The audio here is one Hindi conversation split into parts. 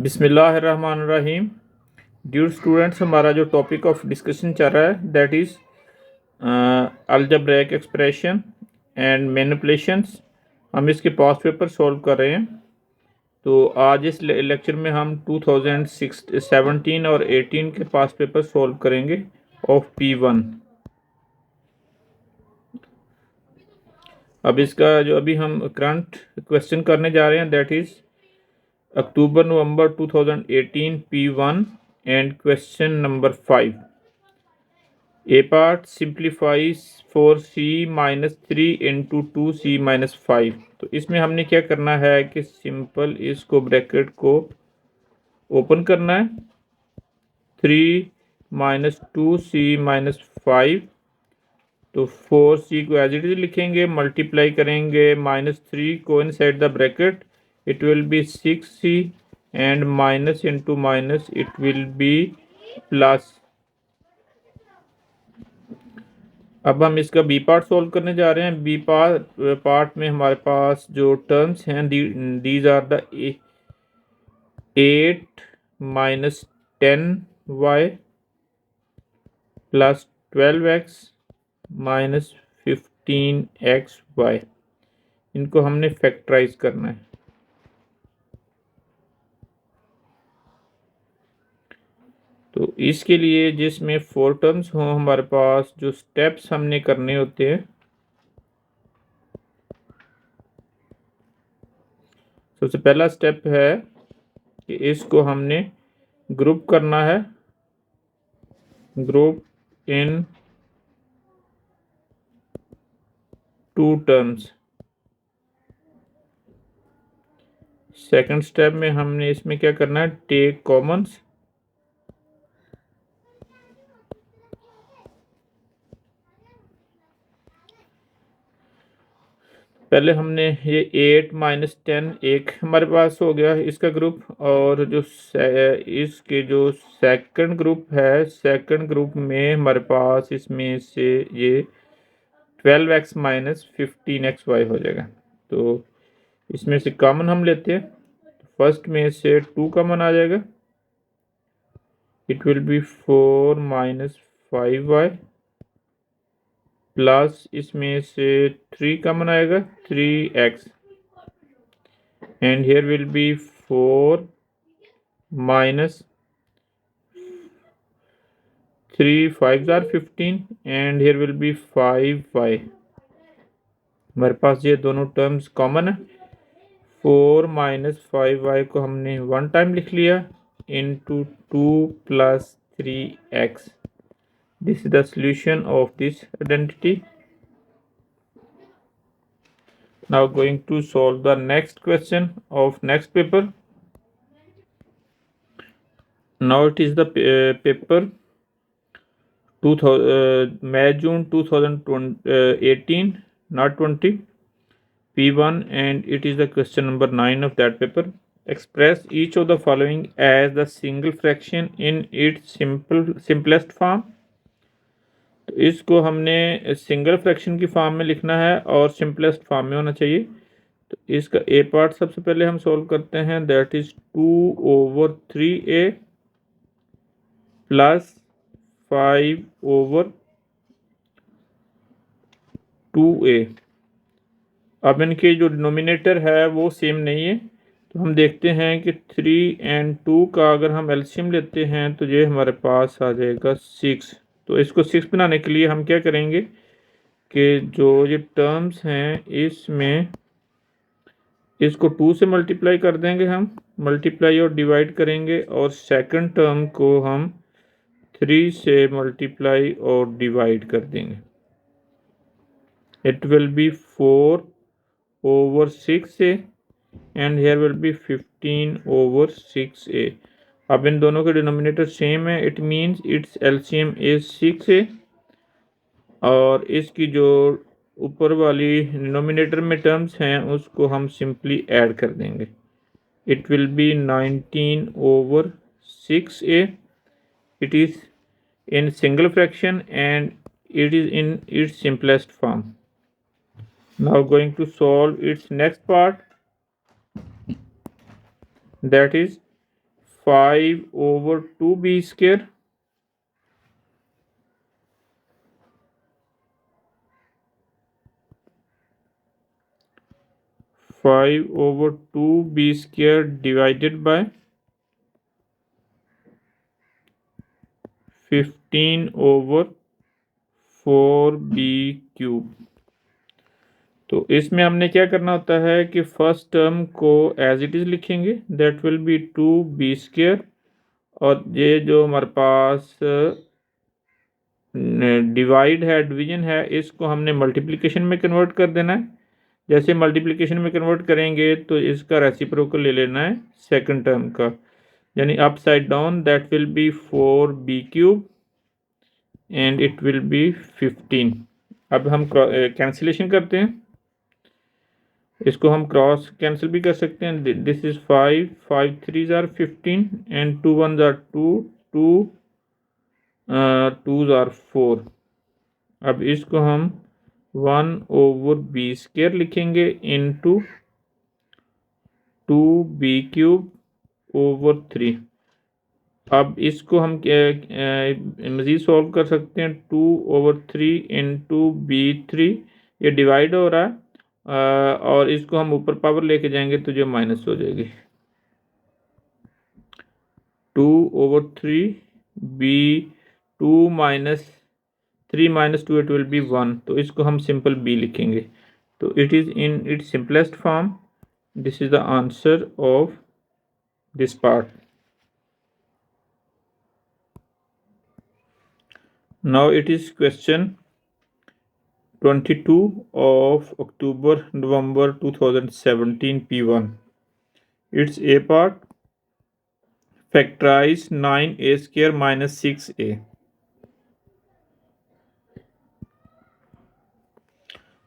बिस्मिल्लाहिर्रहमानिर्रहीम। डियर स्टूडेंट्स, हमारा जो टॉपिक ऑफ डिस्कशन चल रहा है that is algebraic expression and manipulations. हम इसके पास्ट पेपर सॉल्व कर रहे हैं। तो आज इस लेक्चर में हम 2017 और 18 के पास्ट पेपर सॉल्व करेंगे ऑफ P1। अब इसका जो अभी हम करंट क्वेश्चन करने जा रहे हैं that is October November 2018 P1 and question number 5. A part simplifies 4c minus 3 into 2c minus 5। तो इसमें हमने क्या करना है कि सिंपल इसको ब्रैकेट को ओपन करना है। 3 माइनस 2c माइनस 5, तो 4c को एज इट इज लिखेंगे, मल्टीप्लाई करेंगे -3 को inside the bracket, it will be 6c and minus into minus it will be plus। अब हम इसका बी पार्ट सॉल्व करने जा रहे हैं। बी पार्ट में हमारे पास जो टर्म्स हैं these are the 8 minus 10y plus 12x minus 15xy। इनको हमने फैक्टराइज करना है। तो इसके लिए जिसमें 4 टर्म्स हों हमारे पास, जो स्टेप्स हमने करने होते हैं, सबसे पहला स्टेप है कि इसको हमने ग्रुप करना है, group in 2 terms. Second step में हमने इसमें क्या करना है, टेक कॉमन्स। पहले हमने ये 8 माइनस 10 एक हमारे पास हो गया इसका ग्रुप, और जो इसके जो सेकंड ग्रुप है, सेकंड ग्रुप में हमारे पास इसमें से ये 12x माइनस 15xy हो जाएगा। तो इसमें से कॉमन हम लेते हैं। फर्स्ट में से 2 कॉमन आ जाएगा, it will be 4 minus 5y plus इसमें से 3 कॉमन आएगा, 3x, and here will be 4 minus 3 5 are 15 and here will be 5y। हमारे पास ये दोनों टर्म्स कॉमन है। 4 माइनस 5y को हमने 1 टाइम लिख लिया into 2 plus 3x। This is the solution of this identity. Now going to solve the next question of next paper. Now it is the paper May June 2018, not 20, P1, and it is the question number 9 of that paper. Express each of the following as the single fraction in its simplest form। तो इसको हमने सिंगल फ्रैक्शन की फॉर्म में लिखना है और सिंपलेस्ट फॉर्म में होना चाहिए। तो इसका ए पार्ट सबसे पहले हम सॉल्व करते हैं, that is 2/3a plus 5/2a। अब इनके जो डिनोमिनेटर है वो सेम नहीं है, तो हम देखते हैं कि 3 and 2 का अगर हम एलसीएम लेते हैं तो ये हमारे पास आ जाएगा 6। तो इसको 6 बनाने के लिए हम क्या करेंगे कि जो ये टर्म्स हैं इसमें इसको 2 से मल्टीप्लाई कर देंगे, हम मल्टीप्लाई और डिवाइड करेंगे, और सेकंड टर्म को हम 3 से मल्टीप्लाई और डिवाइड कर देंगे। It will B 4/6a and here will B 15/6a। अब इन दोनों के डिनोमिनेटर सेम है, it means it's LCM is 6a, और इसकी जो ऊपर वाली डिनोमिनेटर में टर्म्स हैं उसको हम सिंपली ऐड कर देंगे। It will B 19/6a। It is in single fraction and it is in its simplest form. Now going to solve its next part, that is 5/2b². 5/2b² divided by 15/4b³। तो इसमें हमने क्या करना होता है कि फर्स्ट टर्म को एज इट इज़ लिखेंगे, दैट विल बी 2b², और ये जो हमारे पास डिवाइड है, डिवीजन है, इसको हमने मल्टीप्लिकेशन में कन्वर्ट कर देना है। जैसे मल्टीप्लिकेशन में कन्वर्ट करेंगे तो इसका रेसिप्रोकल ले लेना है सेकंड टर्म का, यानी upside down, that will be 4b³ and it will B 15। अब हम कैंसिलेशन करते हैं, इसको हम क्रॉस कैंसिल भी कर सकते हैं। This is 5, 5 3s are 15 and 2 1s are 2, 2 2s are 4। अब इसको हम 1/b² लिखेंगे इंटू 2b³/3। अब इसको हम मज़ीद सॉल्व कर सकते हैं। 2/3 इंटू b3, ये डिवाइड हो रहा है, और इसको हम ऊपर पावर लेके जाएंगे तो जो माइनस हो जाएगी। 2/3b2 -3 - 2, it will B 1। तो इसको हम सिंपल b लिखेंगे। तो it is in its simplest form. This is the answer of this part. Now it is question 22 of October November 2017 P1. It's A part. Factorize 9a² - 6a.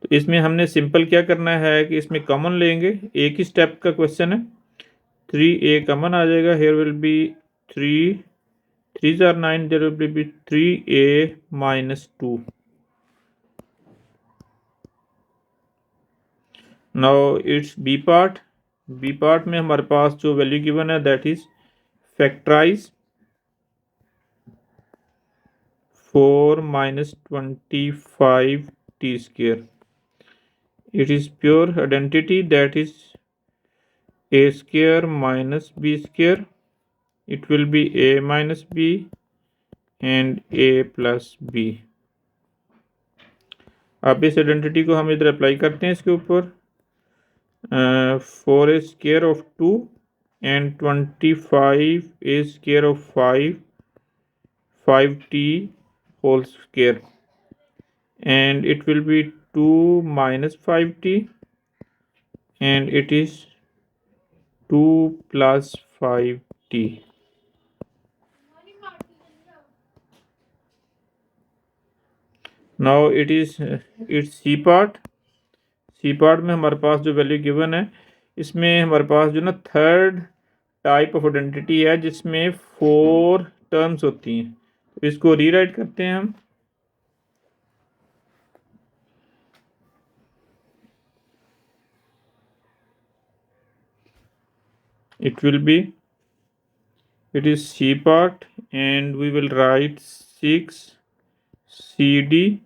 तो इसमें हमने सिंपल क्या करना है कि इसमें कॉमन लेंगे, एक ही स्टेप का क्वेश्चन है। 3a कॉमन आ जाएगा, here will be 3 3s are 9, there will be 3a - 2. Now it's B part. B part में हमारे पास जो वैल्यू गिवन है that is factorise 4 - 25t². It is pure identity, that is a² - b². It will be a minus b and a plus b. अब इस आइडेंटिटी को हम इधर अप्लाई करते हैं इसके ऊपर। 4a² of 2 and 25a² of 5, 5t whole square, and it will be 2 minus 5t, and it is 2 plus 5t. Now it is it's C part. C part में हमारे पास जो वैल्यू गिवन है, इसमें हमारे पास जो ना थर्ड टाइप ऑफ आइडेंटिटी है जिसमें 4 टर्म्स होती हैं, तो इसको रीराइट करते हैं हम। It will be, it is C part, and we will write 6cd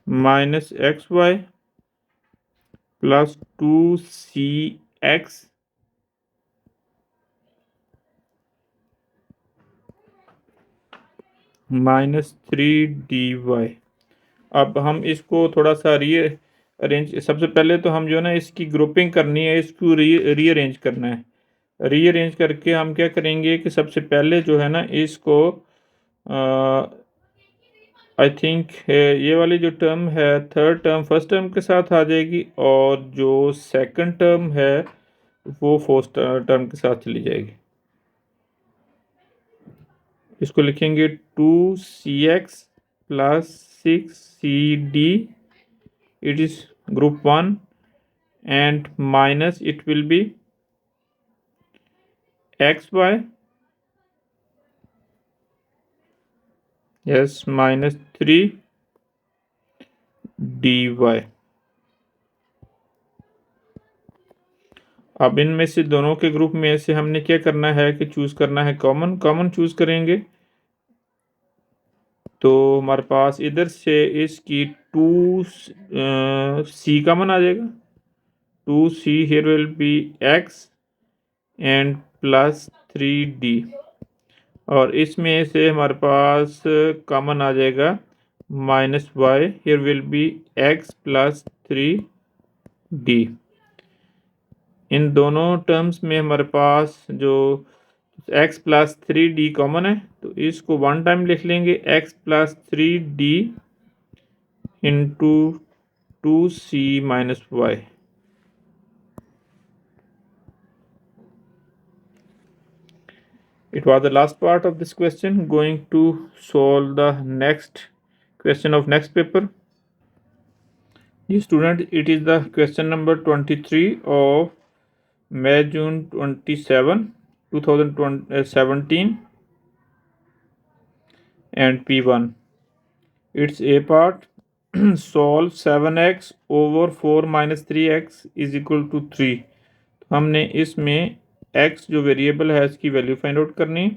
minus xy plus 2cx minus 3dy। अब हम इसको थोड़ा सा रीअरेंज, सबसे पहले तो हम जो ना इसकी ग्रुपिंग करनी है, इसको रीअरेंज करना है। रीअरेंज करके हम क्या करेंगे कि सबसे पहले जो है ना इसको आई थिंक ये वाली जो टर्म है थर्ड टर्म फर्स्ट टर्म के साथ आ जाएगी, और जो सेकंड टर्म है वो फोर्थ टर्म के साथ चली जाएगी। इसको लिखेंगे 2cx plus 6cd, it is group 1, and minus it will be xy, yes, minus 3dy। अब इनमें से दोनों के ग्रुप में से हमने क्या करना है कि चूज करना है कॉमन चूज करेंगे। तो हमारे पास इधर से इसकी 2c कॉमन आ जाएगा। 2c here will be x and plus 3d, और इसमें से हमारे पास कॉमन आ जाएगा -y, here will be x plus 3d। इन दोनों टर्म्स में हमारे पास जो x प्लस 3d कॉमन है, तो इसको वन टाइम लिख लेंगे x plus 3d into 2c minus y। It was the last part of this question. Going to solve the next question of next paper. Dear student, it is the question number 23 of May June 27 2017 and P1. It's A part. Solve 7x over 4 minus 3x is equal to 3। हमने इसमें x जो वेरिएबल है इसकी वैल्यू फाइंड आउट करनी,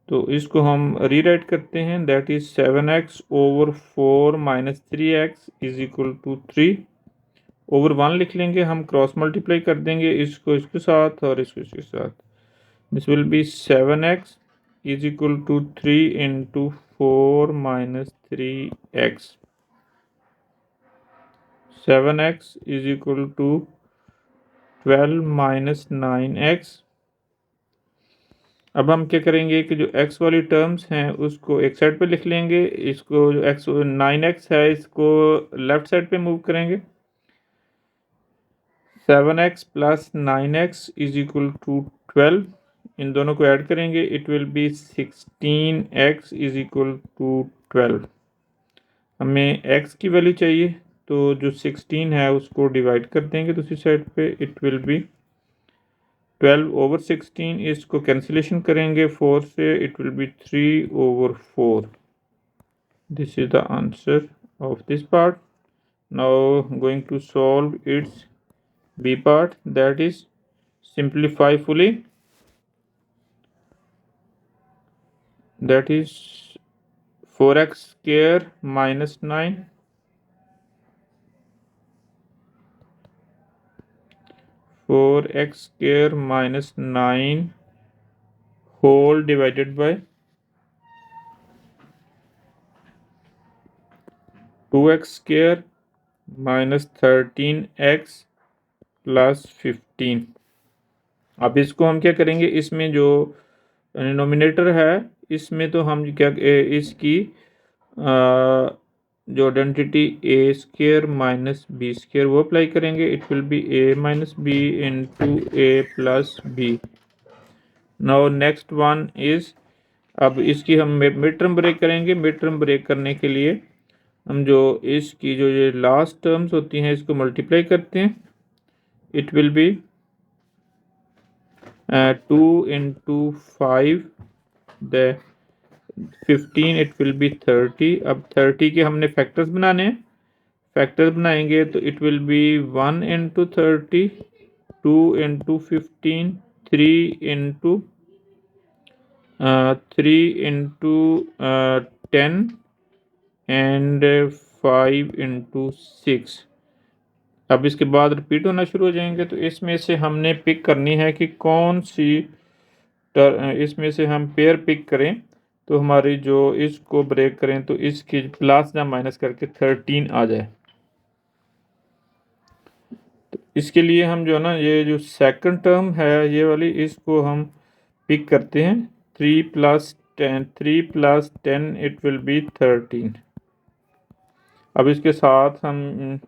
तो इसको हम रीराइट करते हैं। That is 7x over 4 minus 3x is equal to 3। Over 1 लिख लेंगे, हम क्रॉस मल्टीप्लाई कर देंगे इसको इसके साथ और इसको इसके साथ। This will be 7x is equal to 3 into 4 minus 3x। 7x is equal to 12 minus 9x। अब हम क्या करेंगे कि जो x वाली टर्म्स हैं उसको एक साइड पे लिख लेंगे, इसको जो x 9x है इसको लेफ्ट साइड पे मूव करेंगे। 7x plus 9x is equal to 12, इन दोनों को ऐड करेंगे, it will be 16x is equal to 12। हमें x की वैल्यू चाहिए, तो जो 16 है उसको डिवाइड कर देंगे दूसरी साइड पे, इट विल बी 12 ओवर 16। इसको कैंसिलेशन करेंगे 4 से, it will be 3 over 4। This is the answer of this part. Now going to solve its B part, that is simplify fully, that is 4x square minus 9, 4x square minus 9 whole divided by 2x square minus 13x plus 15। अब इसको हम क्या करेंगे, इसमें जो डिनोमिनेटर है इसमें तो हम क्या इसकी जो identity A square minus B square वो अप्लाई करेंगे। It will be A minus B into A plus B. Now next one is, अब इसकी हम मिड टर्म ब्रेक करेंगे। मिड टर्म ब्रेक करने के लिए हम जो इसकी जो ये लास्ट टर्म्स होती हैं इसको मल्टीप्लाई करते हैं। It will B 2 into 5 the 15, it will B 30। अब 30 के हमने फैक्टर्स बनाने हैं, फैक्टर्स बनाएंगे तो it will B 1 into 30, 2 into 15, 3 into 10 and 5 into 6। अब इसके बाद रिपीट होना शुरू हो जाएंगे, तो इसमें से हमने पिक करनी है कि कौन सी इसमें से हम पेयर पिक करें, तो हमारी जो इसको ब्रेक करें तो इसकी प्लस या माइनस करके 13 आ जाए। तो इसके लिए हम जो है ना, ये जो सेकंड टर्म है ये वाली, इसको हम पिक करते हैं। 3 प्लस 10 इट विल बी 13। अब इसके साथ हम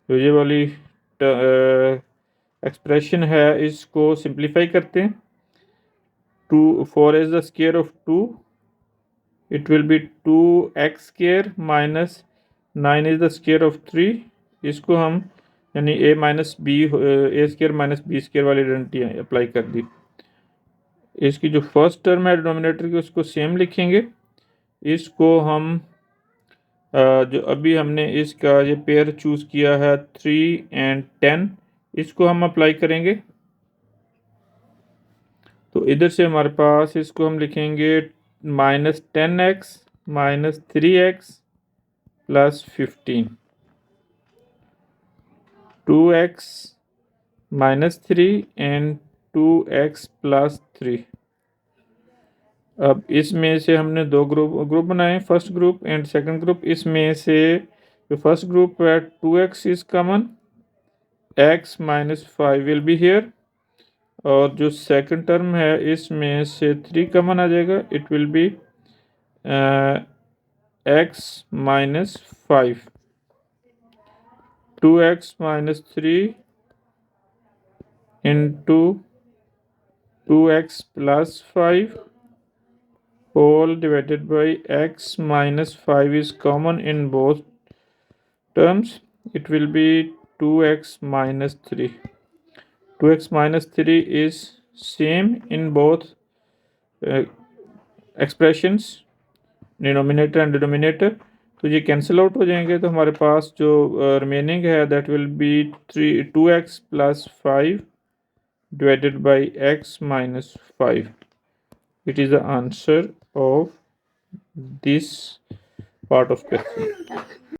जो ये वाली एक्सप्रेशन है इसको सिंप्लीफाई करते हैं। 4 is the square of 2, it will B 2x square minus 9 is the square of 3। इसको हम यानी ए स्क्वायर माइनस बी स्क्वायर वाली आइडेंटिटी अप्लाई कर दी। इसकी जो फर्स्ट टर्म है डिनोमिनेटर की उसको सेम लिखेंगे। इसको हम जो अभी हमने इसका ये पेयर चूज़ किया है 3 एंड 10, इसको हम अप्लाई करेंगे। तो इधर से हमारे पास इसको हम लिखेंगे -10x -3x plus 15, 2x -3 and 2x plus 3। अब इसमें से हमने दो ग्रुप बनाए, first group and second group. इसमें से जो फर्स्ट ग्रुप है 2x is common, x -5 will be here, और जो सेकंड टर्म है इसमें से 3 कॉमन आ जाएगा, it will B x -5, 2x -3 into 2x plus 5 whole divided by x -5 is common in both terms, it will be 2x -3. 2x -3 is same in both expressions, denominator and denominator, तो ये कैंसिल आउट हो जाएंगे। तो हमारे पास जो रिमेनिंग है that will be 2x + 5 divided by x -5. It is the answer of this part of question.